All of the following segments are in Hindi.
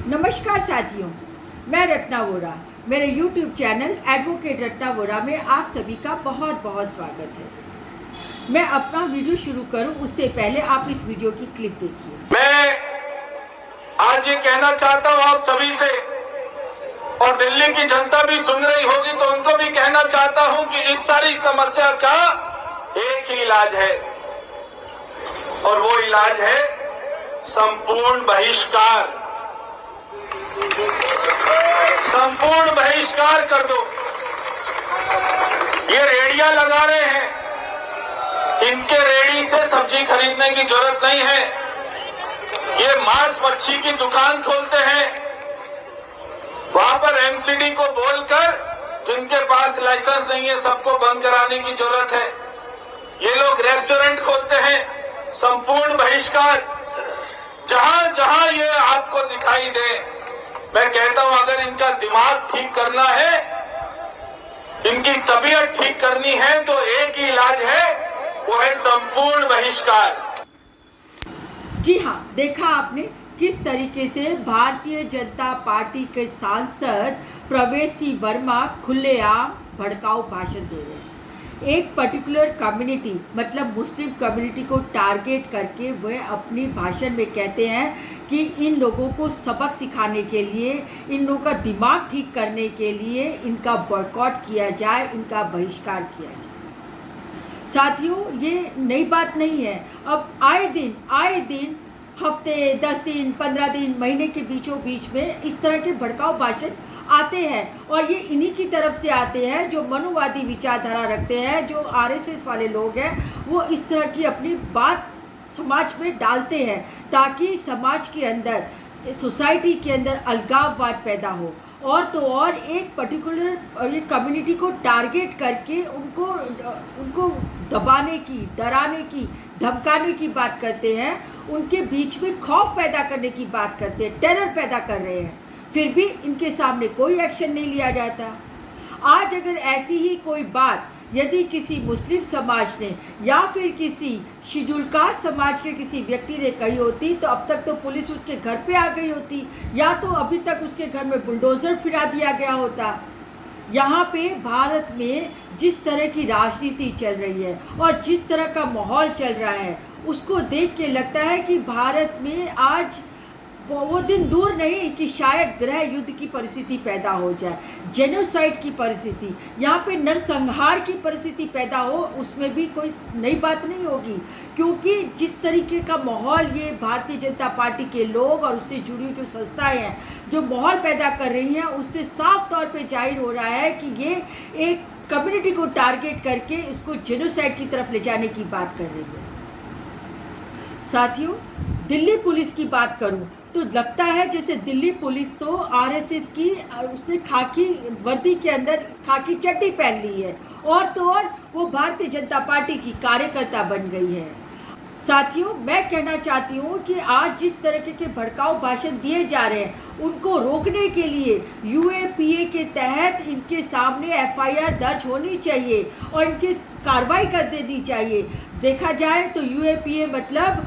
नमस्कार साथियों, मैं रत्ना वोरा। मेरे YouTube channel advocate Ratna Vora में आप सभी का बहुत बहुत स्वागत है। मैं अपना वीडियो शुरू करूं उससे पहले आप इस वीडियो की क्लिप देखिए। मैं आज ये कहना चाहता हूं आप सभी से, और दिल्ली की जनता भी सुन रही होगी तो उनको भी कहना चाहता हूं कि इस सारी समस्या का एक ही इलाज है, और वो इलाज है संपूर्ण बहिष्कार। संपूर्ण बहिष्कार कर दो। ये रेडियां लगा रहे हैं, इनके रेडी से सब्जी खरीदने की जरूरत नहीं है। ये मांस मच्छी की दुकान खोलते हैं, वहां पर एमसीडी को बोलकर जिनके पास लाइसेंस नहीं है सबको बंद कराने की जरूरत है। ये लोग रेस्टोरेंट खोलते हैं, संपूर्ण बहिष्कार। जहां जहां ये आपको दिखाई दे, मैं कहता हूं अगर इनका दिमाग ठीक करना है, इनकी तबीयत ठीक करनी है तो एक ही इलाज है, वो है संपूर्ण बहिष्कार। जी हाँ, देखा आपने किस तरीके से भारतीय जनता पार्टी के सांसद प्रवेश सिंह वर्मा खुलेआम भड़काऊ भाषण दे रहे हैं। एक पर्टिकुलर कम्युनिटी मतलब मुस्लिम कम्युनिटी को टारगेट करके वह अपनी भाषण में कहते हैं कि इन लोगों को सबक सिखाने के लिए, इन लोगों का दिमाग ठीक करने के लिए इनका बॉयकॉट किया जाए, इनका बहिष्कार किया जाए। साथियों, ये नई बात नहीं है। अब आए दिन हफ्ते, 10 दिन, 15 दिन, महीने के बीचों बीच में इस तरह के भड़काऊ भाषण आते हैं, और ये इन्हीं की तरफ से आते हैं जो मनुवादी विचारधारा रखते हैं, जो आरएसएस वाले लोग हैं। वो इस तरह की अपनी बात समाज में डालते हैं ताकि समाज के अंदर, सोसाइटी के अंदर अलगाववाद पैदा हो, और तो और एक पर्टिकुलर ये कम्युनिटी को टारगेट करके उनको दबाने की, डराने की, धमकाने की बात करते हैं, उनके बीच में खौफ पैदा करने की बात करते हैं, टेरर पैदा कर रहे हैं। फिर भी इनके सामने कोई एक्शन नहीं लिया जाता। आज अगर ऐसी ही कोई बात यदि किसी मुस्लिम समाज ने या फिर किसी शेड्यूल कास्ट समाज के किसी व्यक्ति ने कही होती तो अब तक तो पुलिस उसके घर पे आ गई होती, या तो अभी तक उसके घर में बुलडोजर फिरा दिया गया होता। यहाँ पे भारत में जिस तरह की राजनीति चल रही है और जिस तरह का माहौल चल रहा है, उसको देख के लगता है कि भारत में आज वो दिन दूर नहीं कि शायद गृह युद्ध की परिस्थिति पैदा हो जाए, जेनोसाइड की परिस्थिति, यहाँ पे नरसंहार की परिस्थिति पैदा हो। उसमें भी कोई नई बात नहीं होगी, क्योंकि जिस तरीके का माहौल ये भारतीय जनता पार्टी के लोग और उससे जुड़ी हुई जो संस्थाएं हैं जो माहौल पैदा कर रही हैं, उससे साफ तौर पे जाहिर हो रहा है कि ये एक कम्युनिटी को टारगेट करके इसको जेनोसाइड की तरफ ले जाने की बात कर रही है। साथियों, दिल्ली पुलिस की बात करूं तो लगता है जैसे दिल्ली पुलिस तो आरएसएस की, उसने खाकी वर्दी के अंदर खाकी चड्डी पहन ली है, और तो और वो भारतीय जनता पार्टी की कार्यकर्ता बन गई है। साथियों, मैं कहना चाहती हूँ कि आज जिस तरह के भड़काऊ भाषण दिए जा रहे हैं, उनको रोकने के लिए यूएपीए के तहत इनके सामने एफआईआर दर्ज होनी चाहिए और इनकी कार्रवाई कर देनी चाहिए। देखा जाए तो यूएपीए मतलब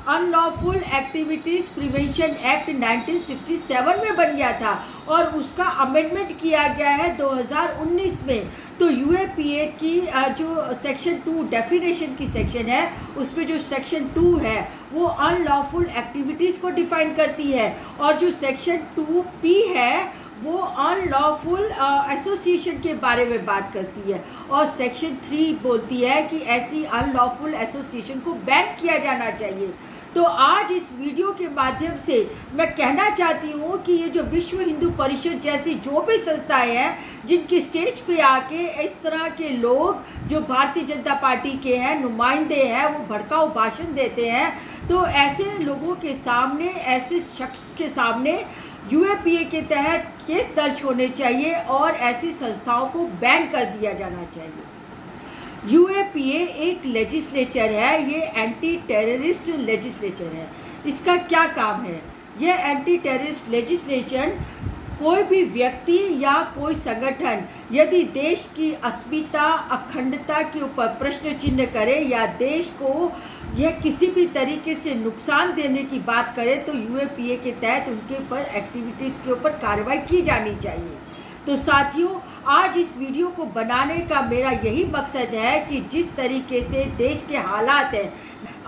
अनलॉफुल एक्टिविटीज़ प्रिवेंशन एक्ट 1967 में बन गया था, और उसका अमेंडमेंट किया गया है 2019 में। तो यूएपीए की जो सेक्शन 2 डेफिनेशन की सेक्शन है, उसमें जो सेक्शन 2 है वो अनलॉफुल एक्टिविटीज़ को डिफाइन करती है, और जो सेक्शन 2P है वो अनलॉफुल एसोसिएशन के बारे में बात करती है, और सेक्शन 3 बोलती है कि ऐसी अनलॉफुल एसोसिएशन को बैन किया जाना चाहिए। तो आज इस वीडियो के माध्यम से मैं कहना चाहती हूँ कि ये जो विश्व हिंदू परिषद जैसी जो भी संस्थाएं हैं, जिनकी स्टेज पे आके इस तरह के लोग जो भारतीय जनता पार्टी के हैं, नुमाइंदे हैं, वो भड़काऊ भाषण देते हैं, तो ऐसे लोगों के सामने, ऐसे शख्स के सामने यूएपीए के तहत केस दर्ज होने चाहिए और ऐसी संस्थाओं को बैन कर दिया जाना चाहिए। यूएपीए एक लेजिस्लेचर है, ये एंटी टेररिस्ट लेजिस्लेचर है। इसका क्या काम है? ये एंटी टेररिस्ट लेजिस्लेशन कोई भी व्यक्ति या कोई संगठन यदि देश की अस्मिता, अखंडता के ऊपर प्रश्न चिन्ह करे या देश को यह किसी भी तरीके से नुकसान देने की बात करें तो यूएपीए के तहत उनके ऊपर एक्टिविटीज़ के ऊपर कार्रवाई की जानी चाहिए। तो साथियों, आज इस वीडियो को बनाने का मेरा यही मकसद है कि जिस तरीके से देश के हालात हैं,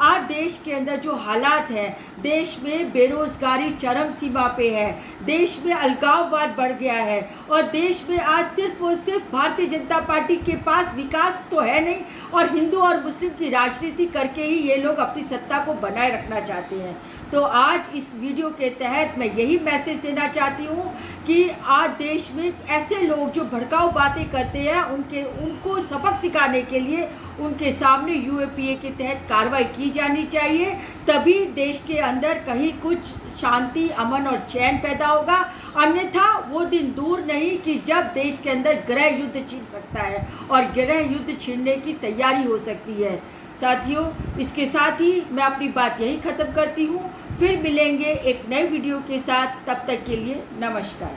आज देश के अंदर जो हालात हैं, देश में बेरोजगारी चरम सीमा पे है, देश में अलगाववाद बढ़ गया है और देश में आज सिर्फ और सिर्फ भारतीय जनता पार्टी के पास विकास तो है नहीं और हिंदू और मुस्लिम की राजनीति करके ही ये लोग अपनी सत्ता को बनाए रखना चाहते हैं। तो आज इस वीडियो के तहत मैं यही मैसेज देना चाहती हूँ कि आज देश में ऐसे लोग जो भड़काऊ बातें करते हैं उनको सबक सिखाने के लिए उनके सामने यूएपीए के तहत कार्रवाई की जानी चाहिए। तभी देश के अंदर कहीं कुछ शांति, अमन और चैन पैदा होगा। अन्यथा वो दिन दूर नहीं कि जब देश के अंदर गृह युद्ध छिड़ सकता है और गृह युद्ध छिड़ने की तैयारी हो सकती है। साथियों, इसके साथ ही मैं अपनी बात यही ख़त्म करती हूँ। फिर मिलेंगे एक नए वीडियो के साथ। तब तक के लिए नमस्कार।